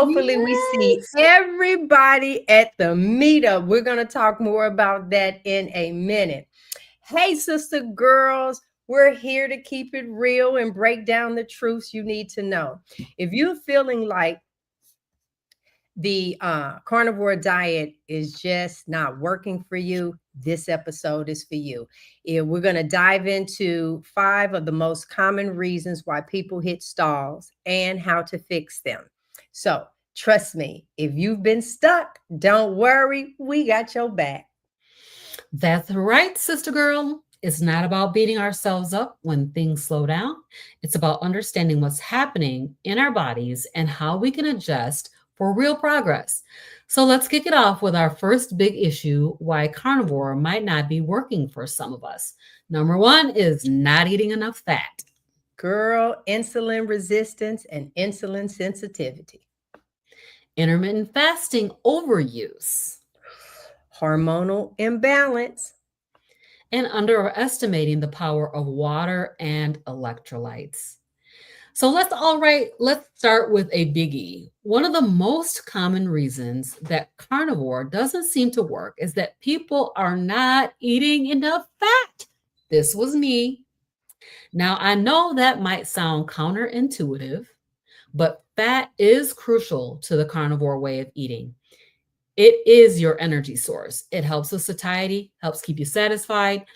hopefully we see Yes. everybody at the meetup. We're going to talk more about that in a minute. Hey, sister girls, we're here to keep it real and break down the truths you need to know. If you're feeling like the carnivore diet is just not working for you, this episode is for you. We're going to dive into 5 of the most common reasons why people hit stalls and how to fix them. So, trust me, if you've been stuck, don't worry, we got your back. That's right, sister girl. It's not about beating ourselves up when things slow down. It's about understanding what's happening in our bodies and how we can adjust for real progress. So let's kick it off with our first big issue why carnivore might not be working for some of us. Number one is not eating enough fat. Girl, insulin resistance and insulin sensitivity, Intermittent fasting overuse, hormonal imbalance. and underestimating the power of water and electrolytes. So let's start with a biggie. One of the most common reasons that carnivore doesn't seem to work is that people are not eating enough fat. This was me. Now, I know that might sound counterintuitive, but fat is crucial to the carnivore way of eating. It is your energy source. It helps with satiety, helps keep you satisfied,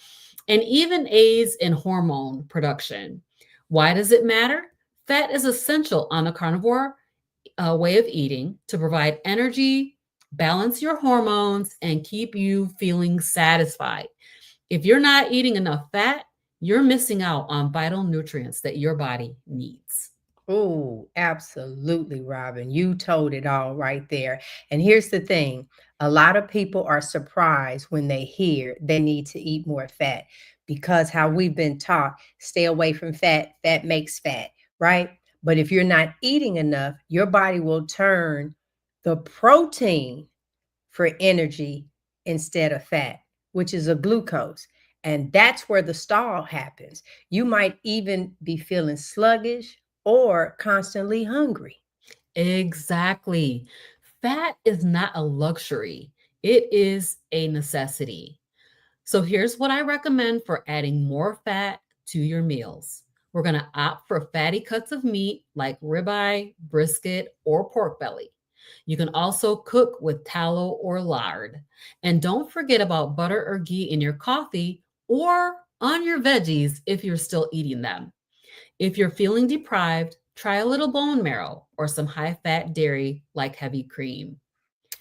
and even aids in hormone production. Why does it matter? Fat is essential on a carnivore way of eating to provide energy, balance your hormones, and keep you feeling satisfied. If you're not eating enough fat, you're missing out on vital nutrients that your body needs. Oh, absolutely, Robin. You told it all right there. And here's the thing, a lot of people are surprised when they hear they need to eat more fat because how we've been taught, stay away from fat, fat makes fat, right? But if you're not eating enough, your body will turn the protein for energy instead of fat, which is a glucose. And that's where the stall happens. You might even be feeling sluggish or constantly hungry. Exactly. Fat is not a luxury, it is a necessity. So here's what I recommend for adding more fat to your meals. We're going to opt for fatty cuts of meat like ribeye, brisket, or pork belly. You can also cook with tallow or lard. And don't forget about butter or ghee in your coffee or on your veggies if you're still eating them. If you're feeling deprived, try a little bone marrow or some high fat dairy like heavy cream.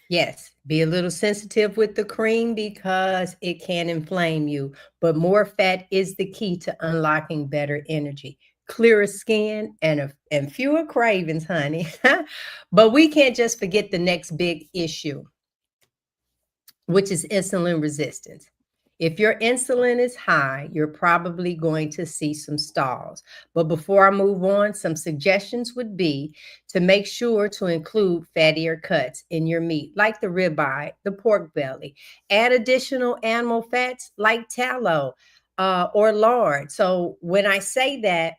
Yes, be a little sensitive with the cream because it can inflame you, but more fat is the key to unlocking better energy, clearer skin, and fewer cravings, honey. But we can't just forget the next big issue, which is insulin resistance. If your insulin is high, you're probably going to see some stalls. But before I move on, some suggestions would be to make sure to include fattier cuts in your meat, like the ribeye, the pork belly. Add additional animal fats like tallow or lard. So when I say that,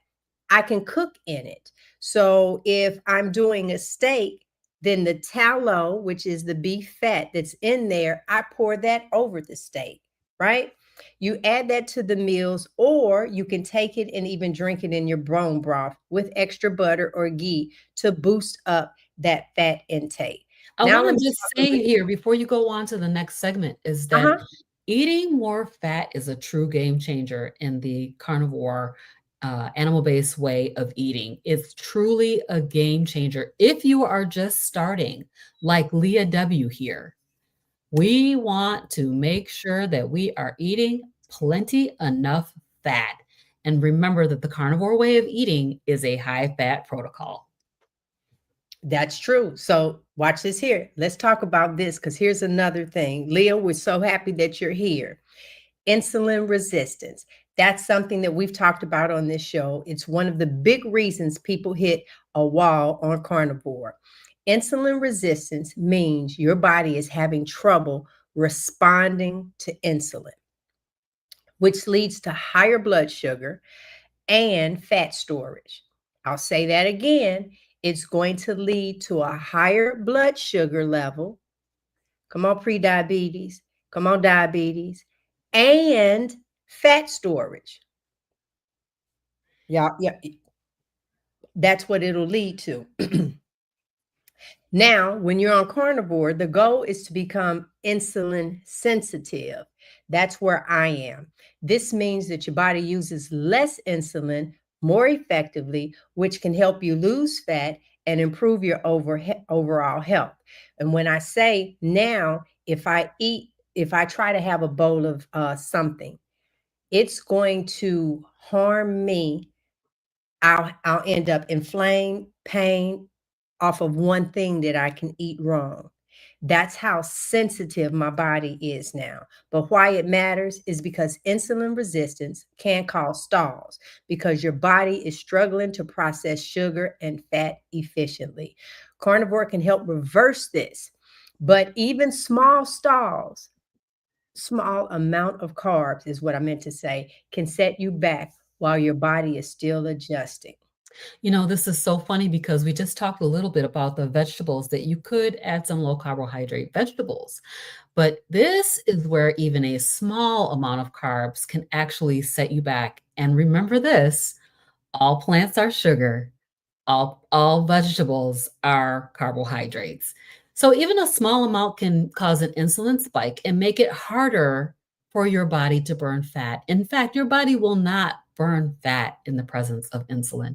I can cook in it. So if I'm doing a steak, then the tallow, which is the beef fat that's in there, I pour that over the steak, right? You add that to the meals, or you can take it and even drink it in your bone broth with extra butter or ghee to boost up that fat intake. I Now, want let to me just talk a say little. here before you go on to the next segment is Uh that huh. eating more fat is a true game changer in the carnivore animal based way of eating. It's truly a game changer if you are just starting, like Leah W. here. We want to make sure that we are eating plenty enough fat. And remember that the carnivore way of eating is a high fat protocol. That's true. So watch this here. Let's talk about this because here's another thing. Leah, we're so happy that you're here. Insulin resistance. That's something that we've talked about on this show. It's one of the big reasons people hit a wall on carnivore. Insulin resistance means your body is having trouble responding to insulin, which leads to higher blood sugar and fat storage. I'll say that again. It's going to lead to a higher blood sugar level. Come on, pre-diabetes. Come on, diabetes. And fat storage. Yeah, yeah. That's what it'll lead to. Now, when you're on carnivore, the goal is to become insulin sensitive. That's where I am. This means that your body uses less insulin more effectively, which can help you lose fat and improve your overall health. And when I say now, if I try to have a bowl of something, it's going to harm me. I'll end up inflamed, pain off of one thing that I can eat wrong. That's how sensitive my body is now. But why it matters is because insulin resistance can cause stalls because your body is struggling to process sugar and fat efficiently. Carnivore can help reverse this. But even small stalls, small amount of carbs is what I meant to say, can set you back while your body is still adjusting. This is so funny because we just talked a little bit about the vegetables that you could add some low carbohydrate vegetables. But this is where even a small amount of carbs can actually set you back. And remember this, all plants are sugar, all vegetables are carbohydrates. So even a small amount can cause an insulin spike and make it harder for your body to burn fat. In fact, your body will not burn fat in the presence of insulin.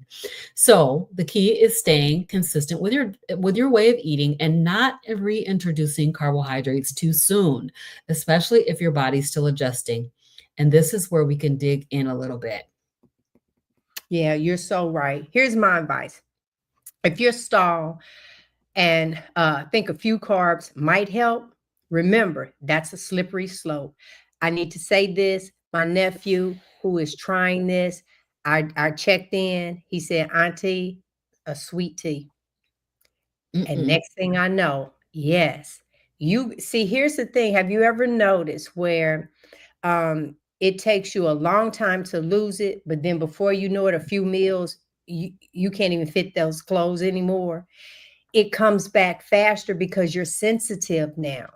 So the key is staying consistent with your way of eating and not reintroducing carbohydrates too soon, especially if your body's still adjusting. And this is where we can dig in a little bit. Yeah, you're so right. Here's my advice. If you're stalled and think a few carbs might help, remember that's a slippery slope. I need to say this. My nephew, who is trying this, I checked in. He said, Auntie, a sweet tea. And Mm-mm. next thing I know, yes. You see, here's the thing. Have you ever noticed where it takes you a long time to lose it, but then before you know it, a few meals, you can't even fit those clothes anymore? It comes back faster because you're sensitive now.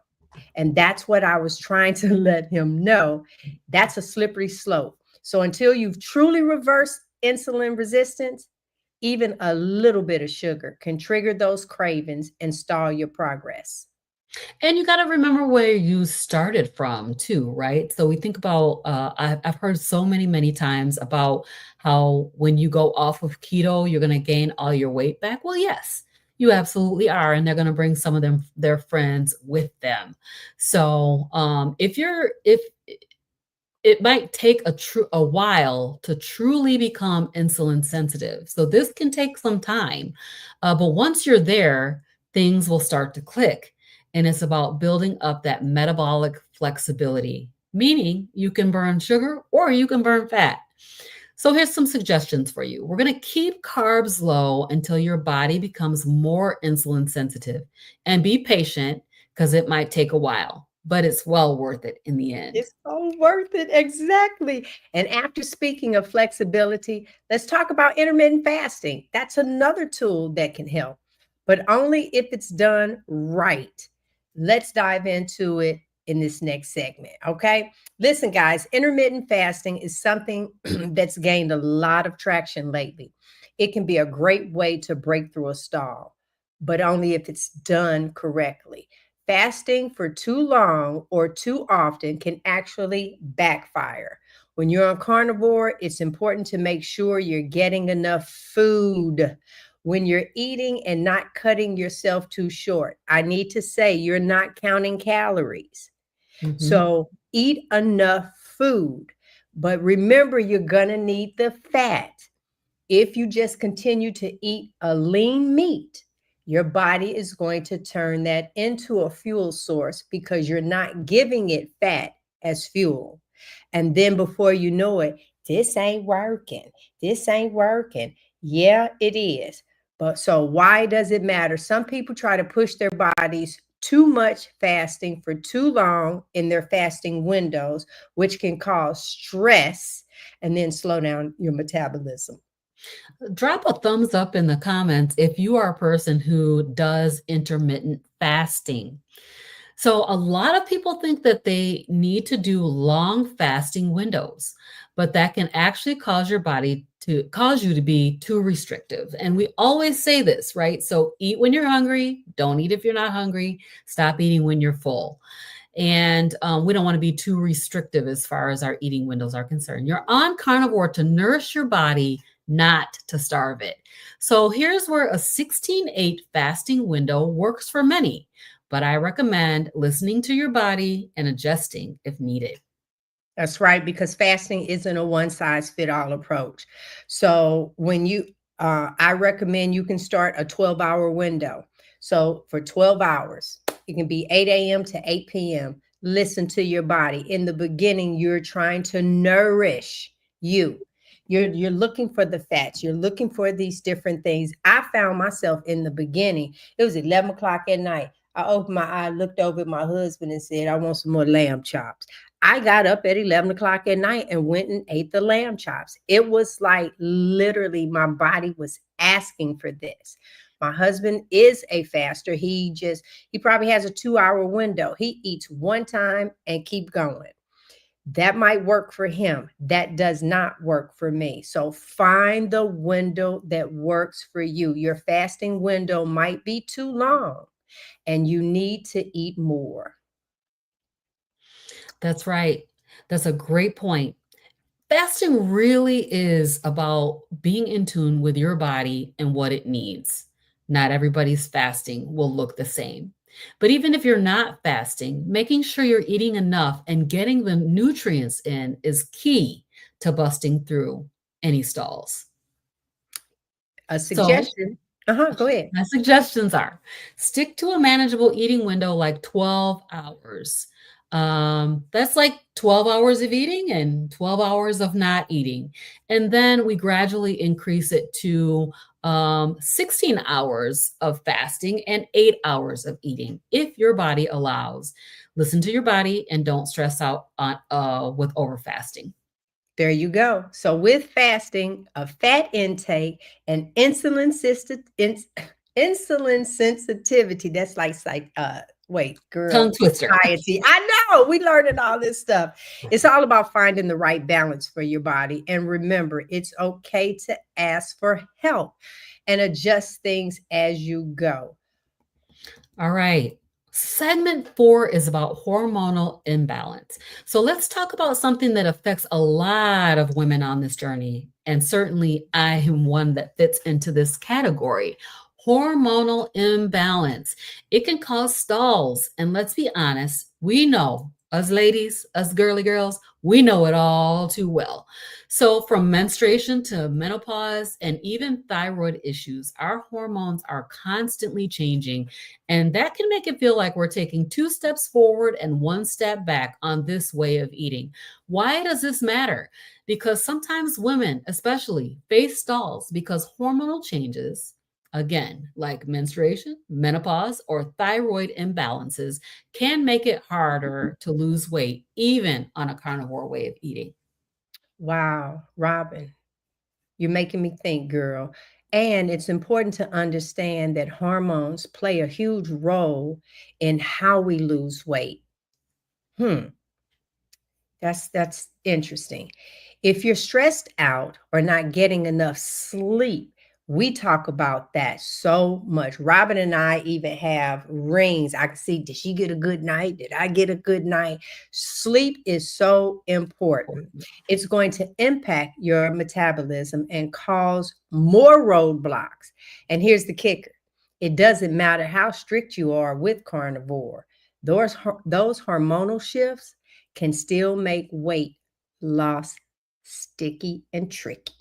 And that's what I was trying to let him know. That's a slippery slope. So until you've truly reversed insulin resistance, even a little bit of sugar can trigger those cravings and stall your progress. And you got to remember where you started from too, right? So we think about, I've heard so many times about how when you go off of keto, you're going to gain all your weight back. Well, yes, you absolutely are. And they're going to bring some of their friends with them. So if it might take a while to truly become insulin sensitive. So this can take some time. But once you're there, things will start to click. And it's about building up that metabolic flexibility, meaning you can burn sugar or you can burn fat. So here's some suggestions for you. We're going to keep carbs low until your body becomes more insulin sensitive, and be patient because it might take a while, but it's well worth it in the end. It's so worth it. Exactly. And after speaking of flexibility, let's talk about intermittent fasting. That's another tool that can help, but only if it's done right. Let's dive into it in this next segment. Okay. Listen, guys, intermittent fasting is something that's gained a lot of traction lately. It can be a great way to break through a stall, but only if it's done correctly. Fasting for too long or too often can actually backfire. When you're on carnivore, it's important to make sure you're getting enough food when you're eating and not cutting yourself too short. I need to say, you're not counting calories. Mhm. So eat enough food, but remember, you're going to need the fat. If you just continue to eat a lean meat, your body is going to turn that into a fuel source because you're not giving it fat as fuel. And then before you know it, this ain't working. This ain't working. Yeah, it is. But so why does it matter? Some people try to push their bodies too much fasting for too long in their fasting windows, which can cause stress and then slow down your metabolism. Drop a thumbs up in the comments if you are a person who does intermittent fasting. So, a lot of people think that they need to do long fasting windows, but that can actually cause your body to cause you to be too restrictive. And we always say this, right? So, eat when you're hungry, don't eat if you're not hungry, stop eating when you're full. And we don't want to be too restrictive as far as our eating windows are concerned. You're on carnivore to nourish your body, not to starve it. So here's where a 16-8 fasting window works for many, but I recommend listening to your body and adjusting if needed. That's right, because fasting isn't a one size fit all approach. So I recommend you can start a 12-hour window. So for 12 hours, it can be 8 a.m. to 8 p.m. Listen to your body. In the beginning, you're trying to nourish you. You're looking for the fats. You're looking for these different things. I found myself in the beginning. It was 11 o'clock at night. I opened my eye, looked over at my husband and said, I want some more lamb chops. I got up at 11 o'clock at night and went and ate the lamb chops. It was like literally my body was asking for this. My husband is a faster. He probably has a 2-hour window. He eats one time and keep going. That might work for him. That does not work for me. So find the window that works for you. Your fasting window might be too long and you need to eat more. That's right. That's a great point. Fasting really is about being in tune with your body and what it needs. Not everybody's fasting will look the same. But even if you're not fasting, making sure you're eating enough and getting the nutrients in is key to busting through any stalls. A So, suggestion. Go ahead. my suggestions are stick to a manageable eating window like 12 hours. That's like 12 hours of eating and 12 hours of not eating. And then we gradually increase it to 16 hours of fasting and 8 hours of eating if your body allows. Listen to your body and don't stress out with over fasting. There you go. So with fasting, a fat intake, and insulin sensitivity. That's like wait, girl, Tongue twister. satiety. I know we learning all this stuff. It's all about finding the right balance for your body. And remember, it's okay to ask for help and adjust things as you go. All right. Segment 4 is about hormonal imbalance. So let's talk about something that affects a lot of women on this journey. And certainly I am one that fits into this category. Hormonal imbalance. It can cause stalls. And let's be honest, we know, us ladies, us girly girls, we know it all too well. So, from menstruation to menopause and even thyroid issues, our hormones are constantly changing, and that can make it feel like we're taking 2 steps forward and 1 step back on this way of eating. Why does this matter? Because sometimes women, especially, face stalls because hormonal changes, again, like menstruation, menopause, or thyroid imbalances, can make it harder to lose weight, even on a carnivore way of eating. Wow, Robin, you're making me think, girl. And it's important to understand that hormones play a huge role in how we lose weight. Hmm. That's interesting. If you're stressed out or not getting enough sleep, we talk about that so much. Robin and I even have rings. I can see, did she get a good night? Did I get a good night? Sleep is so important. It's going to impact your metabolism and cause more roadblocks. And here's the kicker. It doesn't matter how strict you are with carnivore. Those hormonal shifts can still make weight loss sticky and tricky.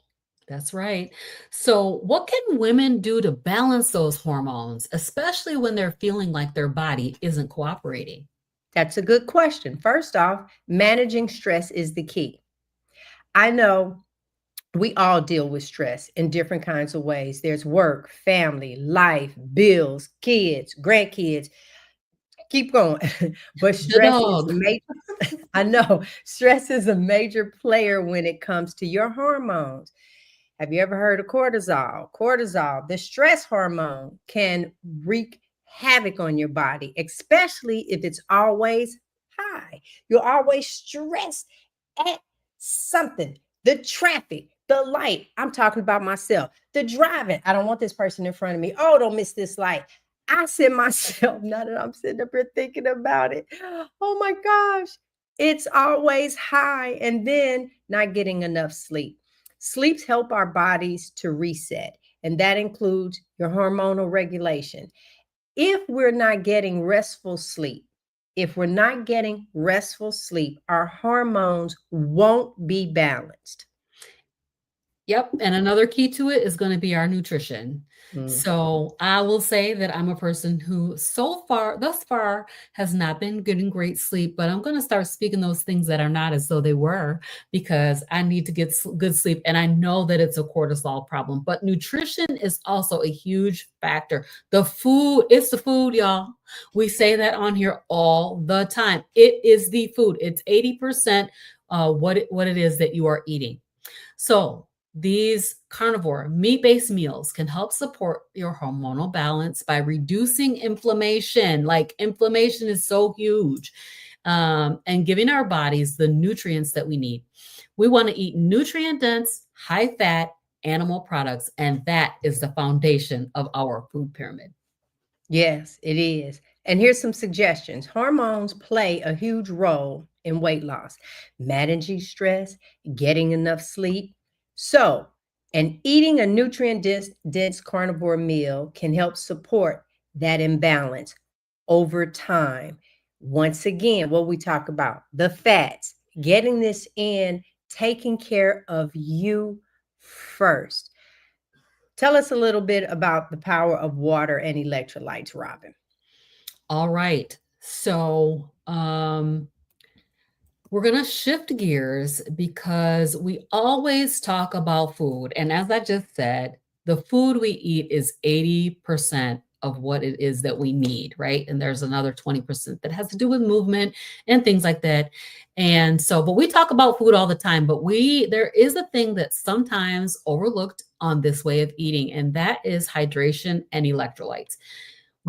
That's right. So, what can women do to balance those hormones, especially when they're feeling like their body isn't cooperating? That's a good question. First off, managing stress is the key. I know we all deal with stress in different kinds of ways. There's work, family, life, bills, kids, grandkids. Keep going. But The stress is dog. a major I know stress is a major player when it comes to your hormones. Have you ever heard of cortisol? Cortisol, the stress hormone, can wreak havoc on your body, especially if it's always high. You're always stressed at something. The traffic, the light. I'm talking about myself. The driving. I don't want this person in front of me. Oh, don't miss this light. I send myself, now that I'm sitting up here thinking about it. Oh my gosh. It's always high. And then not getting enough sleep. Sleeps help our bodies to reset, and that includes your hormonal regulation. If we're not getting restful sleep, our hormones won't be balanced. Yep. And another key to it is going to be our nutrition. Mm. So I will say that I'm a person who thus far, has not been getting great sleep, but I'm going to start speaking those things that are not as though they were, because I need to get good sleep. And I know that it's a cortisol problem, but nutrition is also a huge factor. It's the food, y'all. We say that on here all the time. It is the food. It's 80% what it is that you are eating. So these carnivore meat-based meals can help support your hormonal balance by reducing inflammation. Like, inflammation is so huge, and giving our bodies the nutrients that we need. We want to eat nutrient-dense, high-fat animal products, and that is the foundation of our food pyramid. Yes, it is. And here's some suggestions. Hormones play a huge role in weight loss, managing stress, getting enough sleep. So, and eating a nutrient dense carnivore meal can help support that imbalance over time. Once again, what we talk about, the fats, getting this in, taking care of you first. Tell us a little bit about the power of water and electrolytes, Robyn. All right. So, we're going to shift gears because we always talk about food. And as I just said, the food we eat is 80% of what it is that we need, right? And there's another 20% that has to do with movement and things like that. And so, but we talk about food all the time, but there is a thing that's sometimes overlooked on this way of eating, and that is hydration and electrolytes.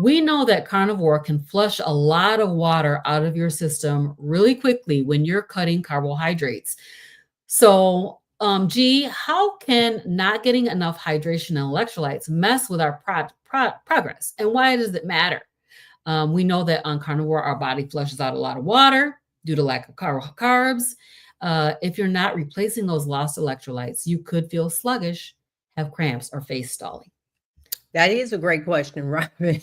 We know that carnivore can flush a lot of water out of your system really quickly when you're cutting carbohydrates. So, how can not getting enough hydration and electrolytes mess with our progress? And why does it matter? We know that on carnivore, our body flushes out a lot of water due to lack of carbs. If you're not replacing those lost electrolytes, you could feel sluggish, have cramps, or face stalling. That is a great question, Robyn.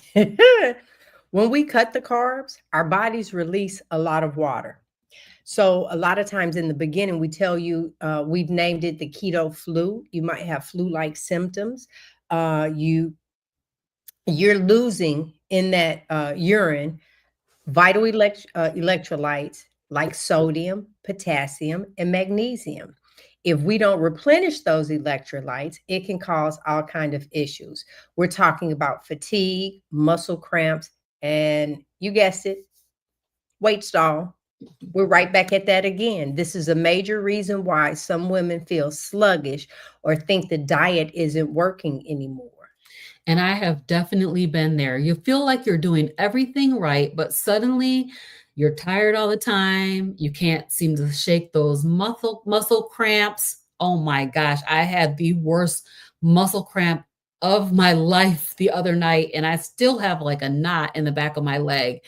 When we cut the carbs, our bodies release a lot of water. So a lot of times in the beginning, we tell you we've named it the keto flu. You might have flu-like symptoms. You're losing in that urine vital electrolytes like sodium, potassium, and magnesium. If we don't replenish those electrolytes, it can cause all kind of issues. We're talking about fatigue, muscle cramps, and you guessed it, weight stall. We're right back at that again. This is a major reason why some women feel sluggish or think the diet isn't working anymore. And I have definitely been there. You feel like you're doing everything right, but suddenly you're tired all the time. You can't seem to shake those muscle cramps. Oh my gosh, I had the worst muscle cramp of my life the other night, and I still have like a knot in the back of my leg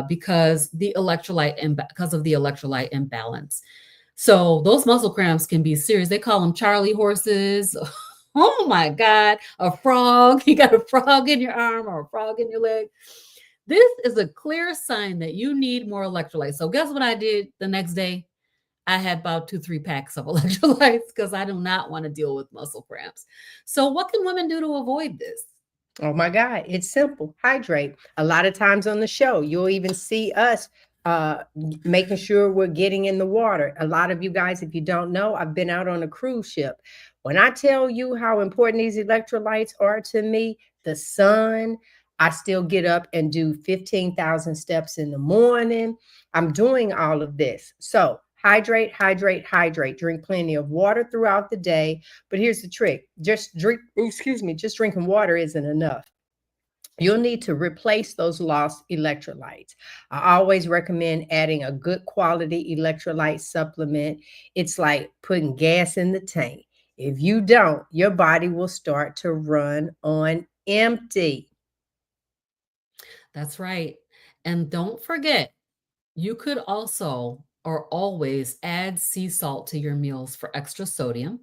because of the electrolyte imbalance. So those muscle cramps can be serious. They call them Charlie horses. Oh my God, a frog. You got a frog in your arm or a frog in your leg. This is a clear sign that you need more electrolytes. So guess what I did the next day? I had about 2-3 packs of electrolytes because I do not want to deal with muscle cramps. So what can women do to avoid this? Oh my God, it's simple. Hydrate. A lot of times on the show, you'll even see us making sure we're getting in the water. A lot of you guys, if you don't know, I've been out on a cruise ship. When I tell you how important these electrolytes are to me, the sun, I still get up and do 15,000 steps in the morning. I'm doing all of this. So Hydrate, hydrate, hydrate. Drink plenty of water throughout the day. But here's the trick: just drinking water isn't enough. You'll need to replace those lost electrolytes. I always recommend adding a good quality electrolyte supplement. It's like putting gas in the tank. If you don't, your body will start to run on empty. That's right. And don't forget, you could also or always add sea salt to your meals for extra sodium.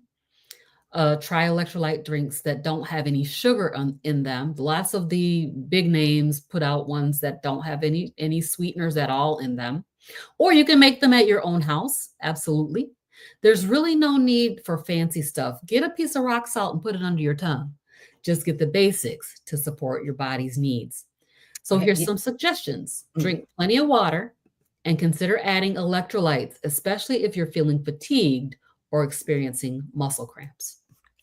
Try electrolyte drinks that don't have any sugar in them. Lots of the big names put out ones that don't have any sweeteners at all in them. Or you can make them at your own house. Absolutely. There's really no need for fancy stuff. Get a piece of rock salt and put it under your tongue. Just get the basics to support your body's needs. So here's Yeah. some suggestions. Mm. Drink plenty of water and consider adding electrolytes, especially if you're feeling fatigued or experiencing muscle cramps.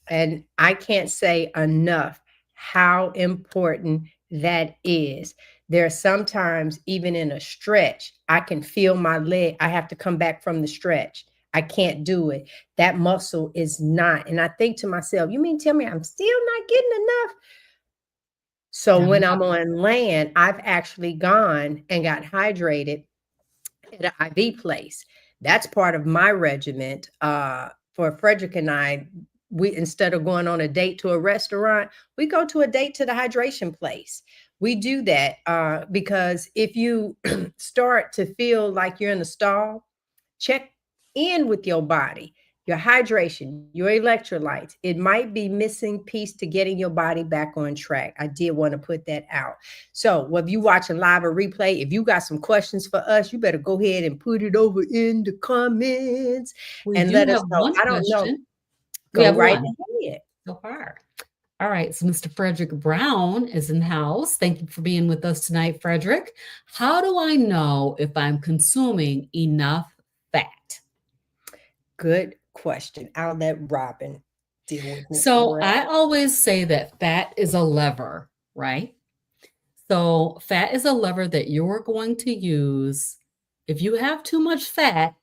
And I can't say enough how important that is. There are sometimes, even in a stretch, I can feel my leg. I have to come back from the stretch. I can't do it. That muscle is not. And I think to myself, you mean tell me I'm still not getting enough? So Not when I'm enough. on land, I've actually gone and got hydrated at an IV place. That's part of my regiment. For Frederick and I, we instead of going on a date to a restaurant, we go to a date to the hydration place. We do that because if you start to feel like you're in a stall, check in with your body, your hydration, your electrolytes. It might be missing piece to getting your body back on track. I did want to put that out. So, whether you watching live or replay, if you got some questions for us, you better go ahead and put it over in the comments We and do let us have know. one I don't know. question. We Go have right one ahead. so far. All right. So Mr. Frederick Brown is in the house. Thank you for being with us tonight, Frederick. How do I know if I'm consuming enough fat? Good question. I'll let Robin deal with Mr. So Brown. I always say that fat is a lever, right? So fat is a lever that you're going to use. If you have too much fat,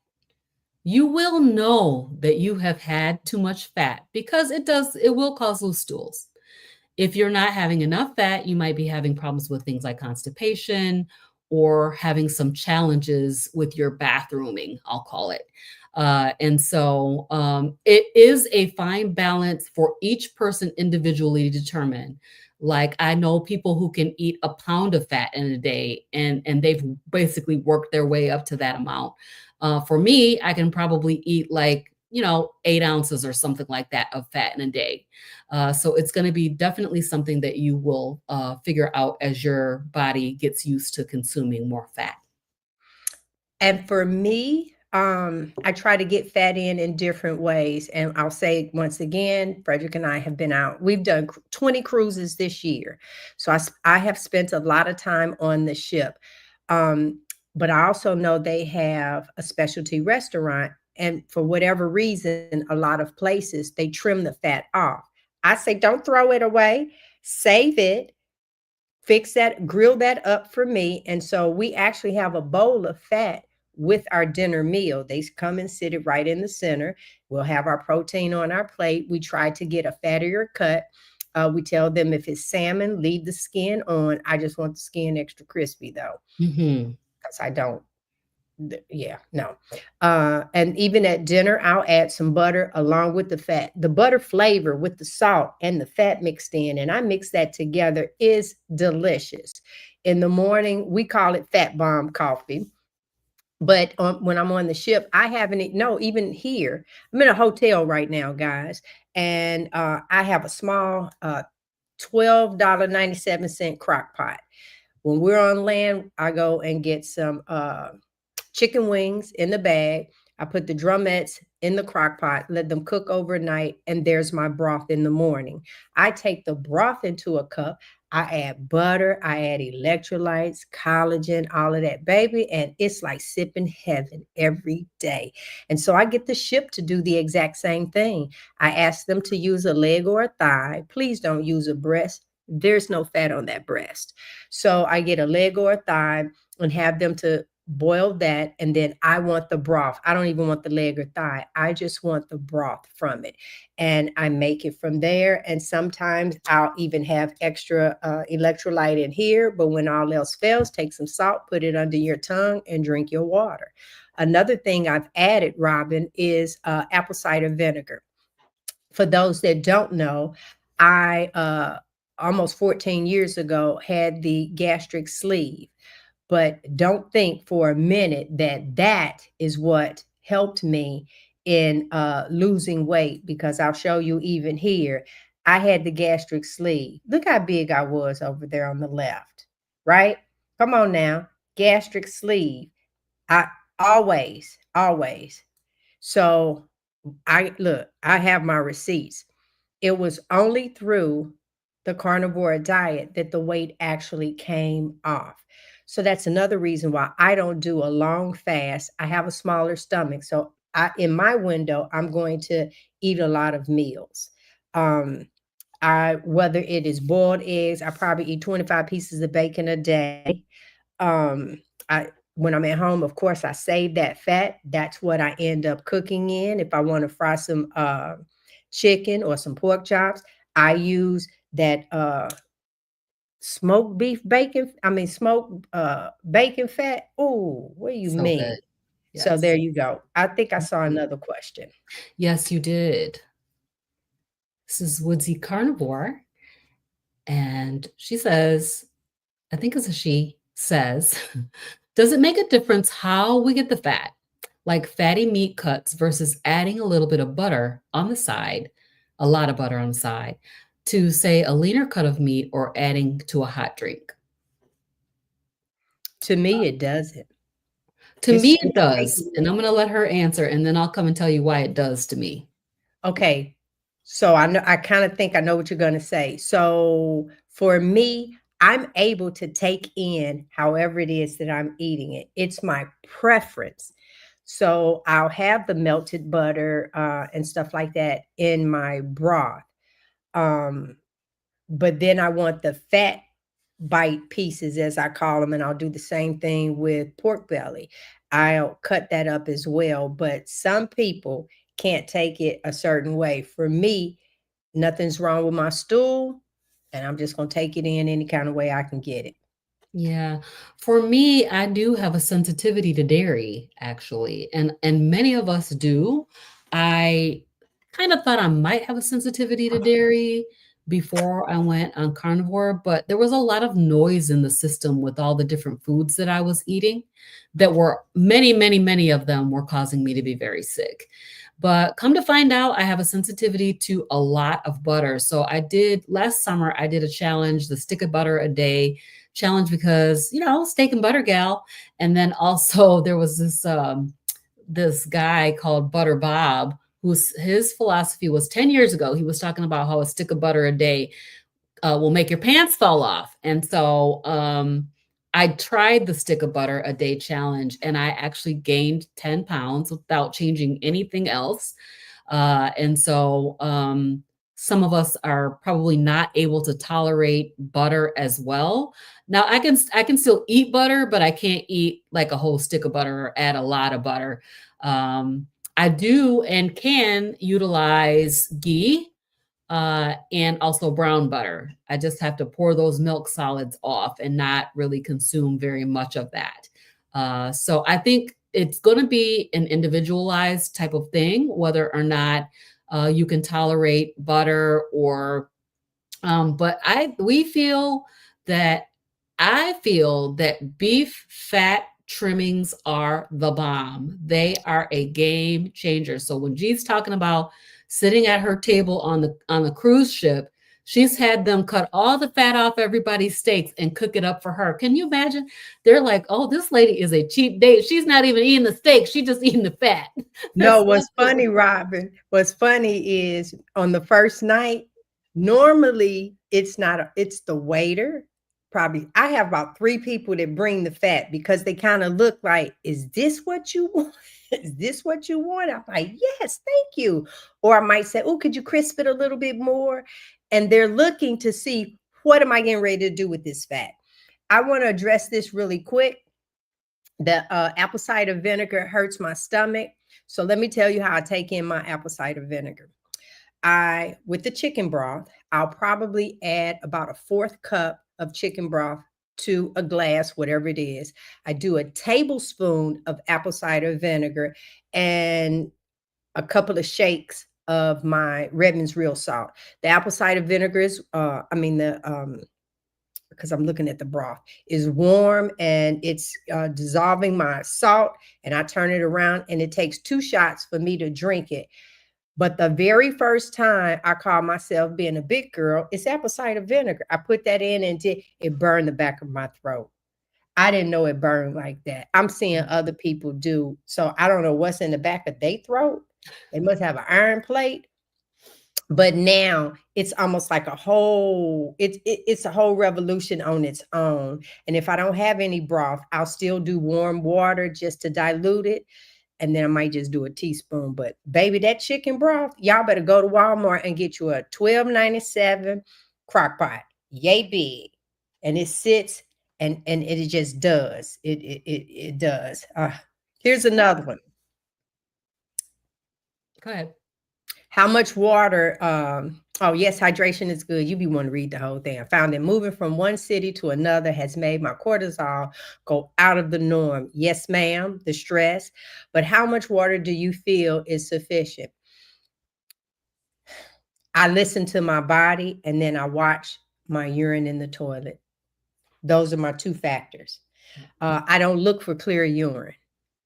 you will know that you have had too much fat because it will cause loose stools. If you're not having enough fat, you might be having problems with things like constipation or having some challenges with your bathrooming, I'll call it. It is a fine balance for each person individually to determine. Like I know people who can eat a pound of fat in a day and they've basically worked their way up to that amount. For me, I can probably eat like, 8 ounces or something like that of fat in a day. So it's going to be definitely something that you will figure out as your body gets used to consuming more fat. And for me, I try to get fat in different ways. And I'll say once again, Frederick and I have been out. We've done 20 cruises this year. So I have spent a lot of time on the ship. But I also know they have a specialty restaurant. And for whatever reason, a lot of places, they trim the fat off. I say, don't throw it away, save it, fix that, grill that up for me. And so we actually have a bowl of fat with our dinner meal. They come and sit it right in the center. We'll have our protein on our plate. We try to get a fattier cut. We tell them if it's salmon, leave the skin on. I just want the skin extra crispy though, Hmm. because I don't. Yeah, no. And even at dinner, I'll add some butter along with the fat. The butter flavor with the salt and the fat mixed in, and I mix that together is delicious. In the morning, we call it fat bomb coffee. But when I'm on the ship, I haven't, no, even here, I'm in a hotel right now, guys, and I have a small $12.97 crock pot. When we're on land, I go and get some chicken wings in the bag. I put the drumettes in the crock pot, let them cook overnight, and there's my broth in the morning. I take the broth into a cup. I add butter, I add electrolytes, collagen, all of that, baby. And it's like sipping heaven every day. And so I get the ship to do the exact same thing. I ask them to use a leg or a thigh. Please don't use a breast. There's no fat on that breast. So I get a leg or a thigh and have them to boil that, and then I want the broth. I don't even want the leg or thigh. I just want the broth from it. And I make it from there. And sometimes I'll even have extra electrolyte in here. But when all else fails, take some salt, put it under your tongue, and drink your water. Another thing I've added, Robyn, is apple cider vinegar. For those that don't know, I almost 14 years ago had the gastric sleeve, but don't think for a minute that that is what helped me in losing weight, because I'll show you even here. I had the gastric sleeve. Look how big I was over there on the left, right? Come on now, gastric sleeve. I always, always. So I look, I have my receipts. It was only through the carnivore diet that the weight actually came off. So that's another reason why I don't do a long fast. I have a smaller stomach. So in my window, I'm going to eat a lot of meals. Um, whether it is boiled eggs, I probably eat 25 pieces of bacon a day. Um, I When I'm at home, of course, I save that fat. That's what I end up cooking in. If I want to fry some chicken or some pork chops, I use that smoked beef bacon. I mean, smoked bacon fat. Oh, what do you So good. mean? So there Yes. you go. I think I saw Mhm. another question. Yes, you did. This is Woodsy Carnivore. And she says, I think it's a she says, does it make a difference how we get the fat, like fatty meat cuts versus adding a little bit of butter on the side, a lot of butter on the side, to say a leaner cut of meat or adding to a hot drink? To me, it doesn't. To me, It's it does. taking And I'm going to let her answer and then I'll come and tell you why it does to me. Okay. So I know, I kind of think I know what you're going to say. So for me, I'm able to take in however it is that I'm eating it. It's my preference. So I'll have the melted butter and stuff like that in my broth. Um, but then I want the fat bite pieces, as I call them, and I'll do the same thing with pork belly. I'll cut that up as well. But some people can't take it a certain way. For me, nothing's wrong with my stool, and I'm just going to take it in any kind of way I can get it. Yeah. For me, I do have a sensitivity to dairy actually, and many of us do. I kind of thought I might have a sensitivity to dairy before I went on carnivore, but there was a lot of noise in the system with all the different foods that I was eating that were many, many, many of them were causing me to be very sick. But come to find out, I have a sensitivity to a lot of butter. So I did last summer, I did a challenge, the stick of butter a day challenge because, steak and butter gal. And then also there was this guy called Butter Bob, whose his philosophy was 10 years ago. He was talking about how a stick of butter a day will make your pants fall off. And so I tried the stick of butter a day challenge and I actually gained 10 pounds without changing anything else. And so some of us are probably not able to tolerate butter as well. Now I can still eat butter, but I can't eat like a whole stick of butter or add a lot of butter. Um, I do and can utilize ghee and also brown butter. I just have to pour those milk solids off and not really consume very much of that. So I think it's going to be an individualized type of thing, whether or not you can tolerate butter or but that I feel that beef fat trimmings are the bomb. They are a game changer. So when G's talking about sitting at her table on the cruise ship, she's had them cut all the fat off everybody's steaks and cook it up for her. Can you imagine? They're like, "Oh, this lady is a cheap date. She's not even eating the steak. She's just eating the fat." No, That's what's funny, Robyn, what's funny is on the first night, normally it's not it's the waiter. Probably I have about 3 people that bring the fat because they kind of look like, is this what you want? Is this what you want? I'm like, yes, thank you. Or I might say, oh, could you crisp it a little bit more? And they're looking to see, what am I getting ready to do with this fat? I want to address this really quick. The apple cider vinegar hurts my stomach. So let me tell you how I take in my apple cider vinegar. With the chicken broth, I'll probably add about a fourth cup of chicken broth to a glass, whatever it is. I do a tablespoon of apple cider vinegar and a couple of shakes of my Redmond's real salt. The apple cider vinegar is, because I'm looking at the broth, is warm and it's dissolving my salt. And I turn it around, and it takes 2 shots for me to drink it. But the very first time I call myself being a big girl, it's apple cider vinegar. I put that in and it burned the back of my throat. I didn't know it burned like that. I'm seeing other people do. So I don't know what's in the back of their throat. They must have an iron plate. But now it's almost like it's a whole revolution on its own. And if I don't have any broth, I'll still do warm water just to dilute it, and then I might just do a teaspoon. But baby, that chicken broth, y'all better go to Walmart and get you a $12.97 crock pot, yay big, and it sits and it just does it does. Here's another one. Go ahead. How much water? Oh, yes, hydration is good. You be wanting to read the whole thing. I found that moving from one city to another has made my cortisol go out of the norm. Yes, ma'am, the stress. But how much water do you feel is sufficient? I listen to my body, and then I watch my urine in the toilet. Those are my 2 factors. I don't look for clear urine.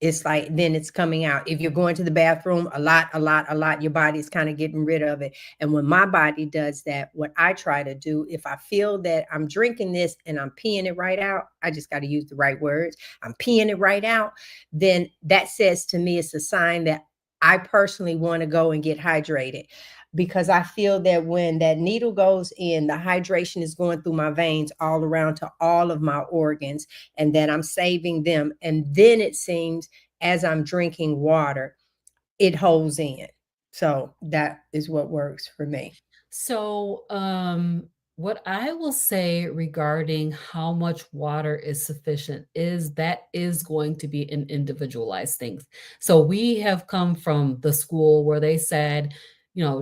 It's like then it's coming out. If you're going to the bathroom a lot, your body's kind of getting rid of it. And when my body does that, what I try to do, if I feel that I'm drinking this and I'm peeing it right out, I just got to use the right words. I'm peeing it right out. Then that says to me it's a sign that I personally want to go and get hydrated, because I feel that when that needle goes in, the hydration is going through my veins all around to all of my organs, and then I'm saving them. And then it seems as I'm drinking water, it holds in. So that is what works for me. So, what I will say regarding how much water is sufficient is that is going to be an individualized thing. So we have come from the school where they said,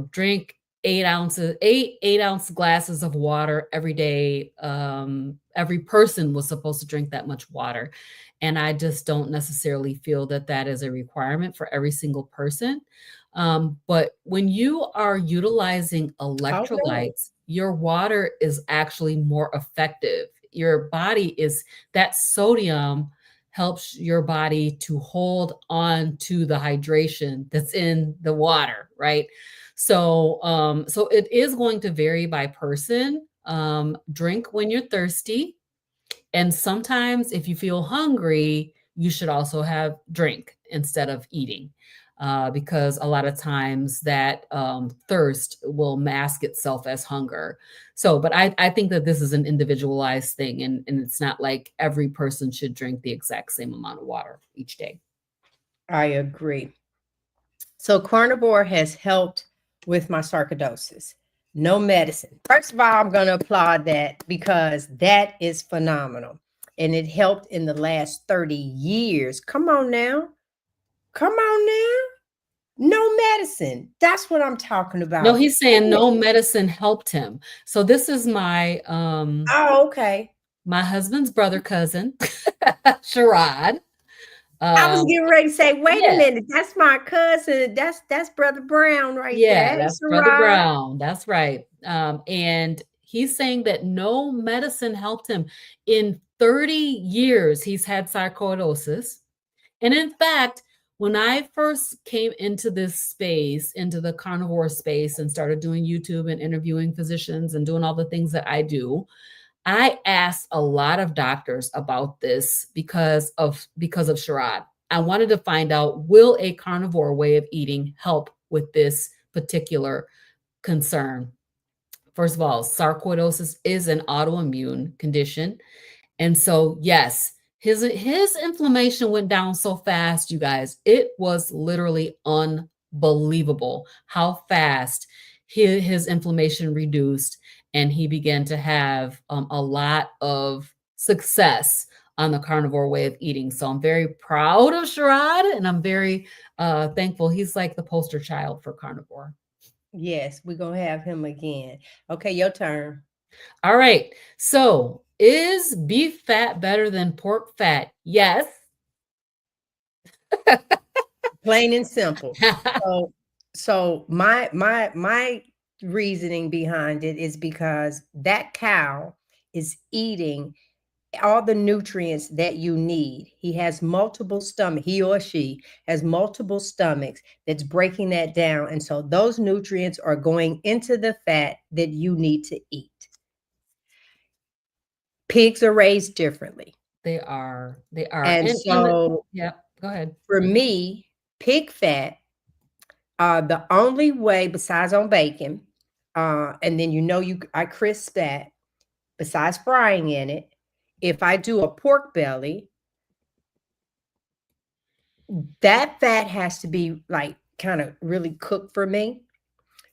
drink 8 ounces, 8 ounce glasses of water every day. Every person was supposed to drink that much water. And I just don't necessarily feel that that is a requirement for every single person. But when you are utilizing Okay. electrolytes, your water is actually more effective. Your body is that sodium helps your body to hold on to the hydration that's in the water, right? So it is going to vary by person. Drink when you're thirsty, and sometimes if you feel hungry, you should also have drink instead of eating, because a lot of times that thirst will mask itself as hunger. So, but I think that this is an individualized thing, and it's not like every person should drink the exact same amount of water each day. I agree. So carnivore has helped with my sarcoidosis. No medicine. First of all, I'm going to applaud that because that is phenomenal. And it helped in the last 30 years. Come on now. Come on now. No medicine. That's what I'm talking No, about. he's saying no medicine helped him. So this is Oh, okay. my husband's brother cousin, Sherrod. I was Um, getting ready to say, wait a yeah, minute, that's my cousin. That's Brother Brown right there. Yeah, Hey, that's Brother Sarah. Brown. That's right. And he's saying that no medicine helped him. In 30 years, he's had sarcoidosis. And in fact, when I first came into this space, into the carnivore space, and started doing YouTube and interviewing physicians and doing all the things that I do, I asked a lot of doctors about this because of Sherrod. I wanted to find out, will a carnivore way of eating help with this particular concern? First of all, sarcoidosis is an autoimmune condition. And so, yes, his inflammation went down so fast, you guys. It was literally unbelievable how fast his inflammation reduced, and he began to have a lot of success on the carnivore way of eating. So I'm very proud of Sherrod, and I'm very thankful. He's like the poster child for carnivore. Yes, we're gonna have him again. Okay, your turn. All right. So is beef fat better than pork fat? Yes. Plain and simple. So, so my reasoning behind it is because that cow is eating all the nutrients that you need. He has multiple stomach. He or she has multiple stomachs that's breaking that down, and so those nutrients are going into the fat that you need to eat. Pigs are raised differently, They are. They are. and And so yeah, go ahead. for me, pig fat, the only way besides on bacon, and then I crisp that besides frying in it. If I do a pork belly, that fat has to be like kind of really cooked for me.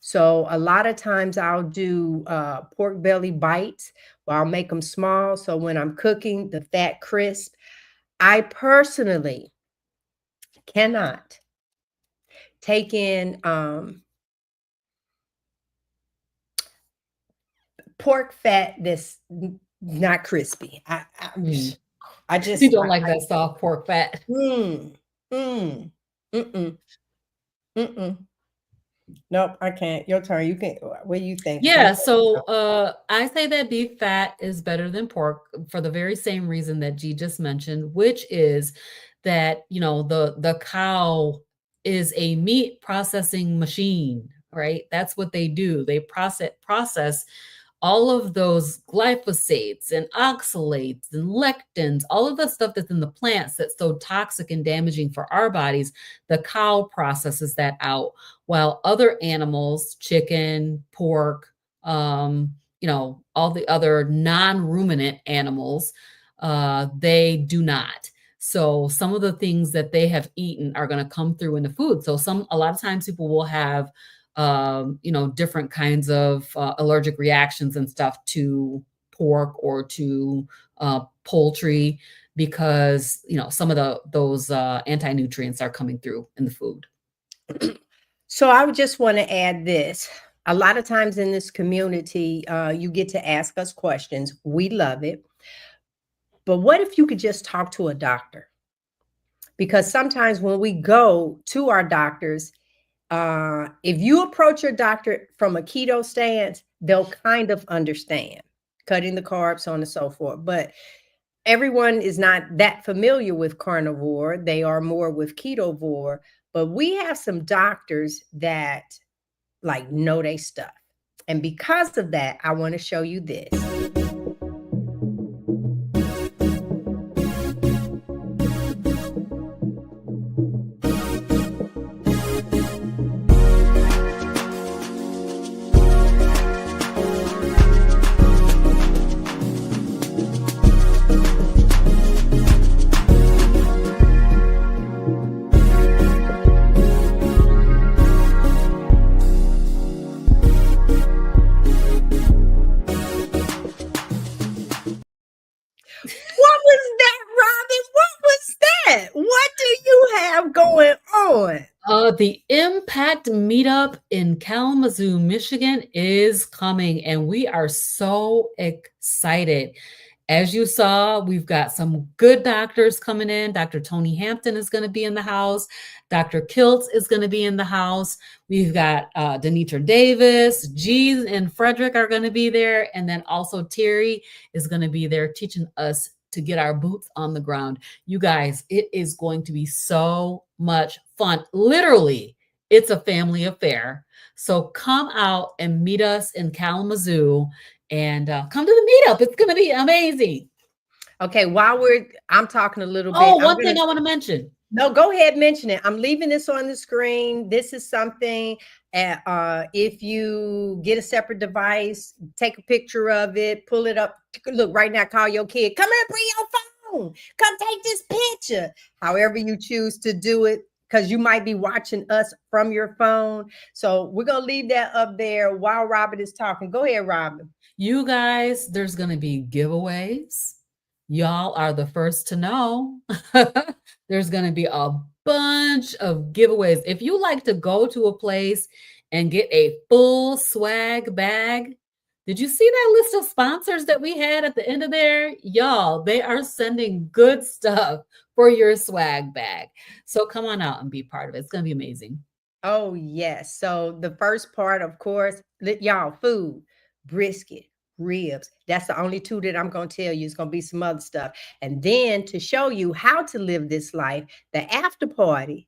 So a lot of times I'll do pork belly bites, or I'll make them small. So when I'm cooking, the fat crisp. I personally cannot take in pork fat that's not crispy. Mm. I You just, don't like that soft pork fat. mm, mm, mm-mm, mm-mm. Nope, I can't. Your turn. You can. What do you think? Yeah, so I say that beef fat is better than pork for the very same reason that G just mentioned, which is that, you know, the cow is a meat processing machine, right? That's what they do. They process all of those glyphosates and oxalates and lectins, all of the stuff that's in the plants that's so toxic and damaging for our bodies, the cow processes that out. While other animals, chicken, pork, you know, all the other non-ruminant animals, they do not. So some of the things that they have eaten are going to come through in the food. So a lot of times people will have you know, different kinds of allergic reactions and stuff to pork or to poultry because, you know, some of those anti-nutrients are coming through in the food. So I would just want to add this. A lot of times in this community, you get to ask us questions. We love it. But what if you could just talk to a doctor? Because sometimes when we go to our doctors, if you approach your doctor from a keto stance, they'll kind of understand cutting the carbs, so on and so forth. But everyone is not that familiar with carnivore. They are more with ketovore. But we have some doctors that like know they stuff. And because of that, I want to show you this. What was that, Robyn? What was that? What do you have going on? The Impact Meetup in Kalamazoo, Michigan is coming, and we are so excited. As you saw, we've got some good doctors coming in. Dr. Tony Hampton is going to be in the house. Dr. Kiltz is going to be in the house. We've got Denitra Davis, G and Frederick are going to be there. And then also Terry is going to be there teaching us to get our boots on the ground. You guys, it is going to be so much fun. Literally, it's a family affair. So come out and meet us in Kalamazoo and come to the meetup. It's going to be amazing. Okay, I'm talking a little bit. Oh, one thing I want to mention. No, go ahead, mention it. I'm leaving this on the screen. This is something, if you get a separate device, take a picture of it, pull it up. Look, right now, call your kid. Come here, bring your phone. Come take this picture. However you choose to do it, because you might be watching us from your phone. So we're going to leave that up there while Robyn is talking. Go ahead, Robyn. You guys, there's going to be giveaways. Y'all are the first to know. There's going to be a bunch of giveaways. If you like to go to a place and get a full swag bag, did you see that list of sponsors that we had at the end of there? Y'all, they are sending good stuff for your swag bag. So come on out and be part of it. It's going to be amazing. Oh, yes. So the first part, of course, y'all, food, brisket, ribs. That's the only two that I'm going to tell you. It's going to be some other stuff. And then to show you how to live this life, the after party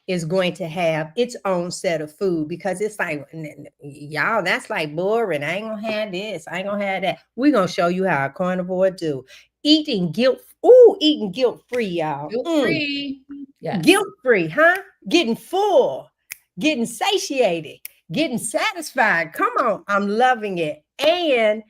is going to have its own set of food, because it's like, y'all, that's like boring. I ain't gonna have this. I ain't gonna have that. We're gonna show you how a carnivore do. Eating guilt free, y'all. Feel free. Yes. Guilt free, huh? Getting full, getting satiated, getting satisfied. Come on, I'm loving it. And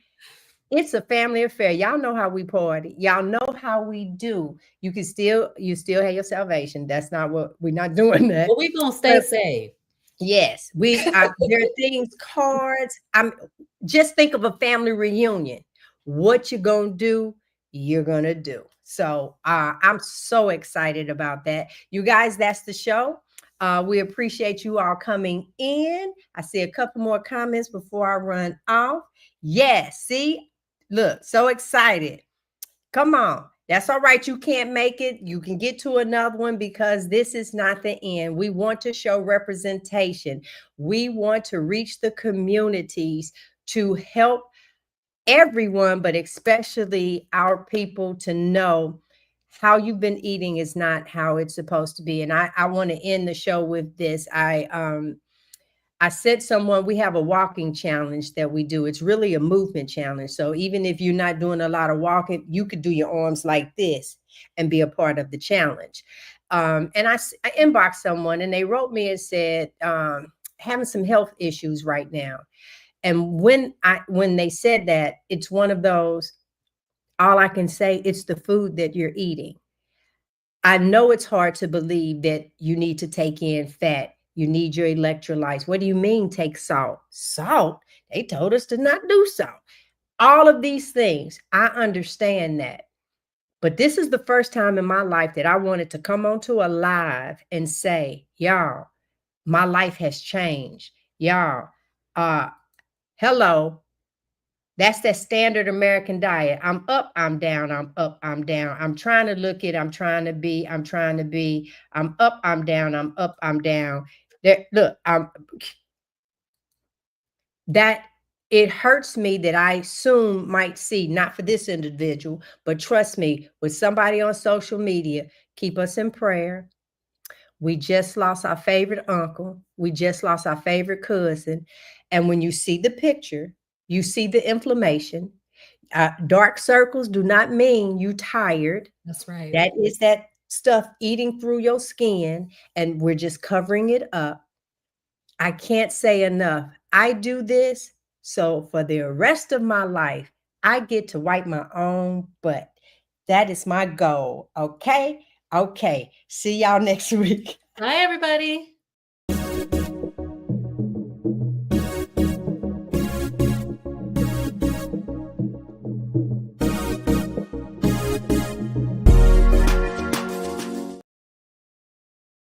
it's a family affair. Y'all know how we party. Y'all know how we do. You still have your salvation. That's not what we're not doing that. But we're going to stay But safe. yes, there are things, cards. Just think of a family reunion. What you're gonna do, you're gonna do. So I'm so excited about that. You guys, that's the show. We appreciate you all coming in. I see a couple more comments before I run off. Yes, see, look, so excited. Come on. That's all right. You can't make it. You can get to another one, because this is not the end. We want to show representation. We want to reach the communities to help everyone, but especially our people, to know how you've been eating is not how it's supposed to be. And I want to end the show with this. I said someone, we have a walking challenge that we do. It's really a movement challenge. So even if you're not doing a lot of walking, you could do your arms like this and be a part of the challenge. And I inboxed someone, and they wrote me and said, having some health issues right now. And when they said that, it's one of those, all I can say, it's the food that you're eating. I know it's hard to believe that you need to take in fat. You need your electrolytes. What do you mean take salt? Salt? They told us to not do salt. All of these things, I understand that. But this is the first time in my life that I wanted to come onto a live and say, y'all, my life has changed. Y'all, hello. That's that standard American diet. I'm up, I'm down, I'm up, I'm down. I'm trying to look it, I'm trying to be, I'm up, I'm down, I'm up, I'm down. Look, that it hurts me that I soon might see, not for this individual, but trust me, with somebody on social media, keep us in prayer. We just lost our favorite uncle. We just lost our favorite cousin. And when you see the picture, you see the inflammation. Dark circles do not mean you tired. That's right. That is that stuff eating through your skin, and we're just covering it up. I can't say enough. I do this so for the rest of my life, I get to wipe my own butt. That is my goal. Okay. Okay. See y'all next week. Bye, everybody.